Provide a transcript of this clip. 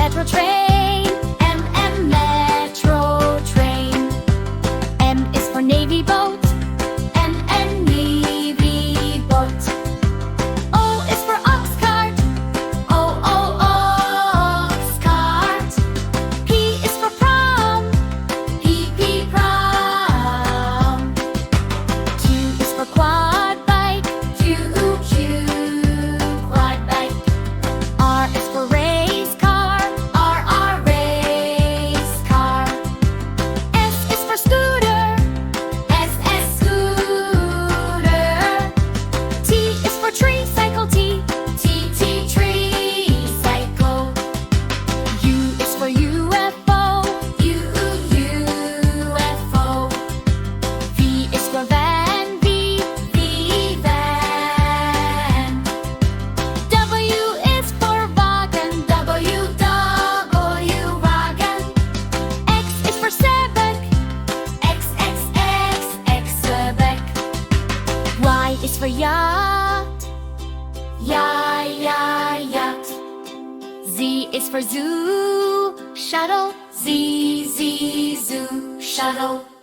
metro train. M, metro train. M is for navy boat. N, navy boat. O is for ox cart. O, ox cart. P is for prom. P, prom. Q is for quad bike. Q, quad bike. R is for race car. R, race car. S is for scooter. S, scooter. T is for tree cycle. T, tree cycle. U is for UFO. U, UFO. V is for van. V, van. W is for wagon. W, wagon. X is for Sebek. X, Sebek. Y is for yacht. Yacht. Z is for zoo. Shuttle. Z, zoo. Shuttle.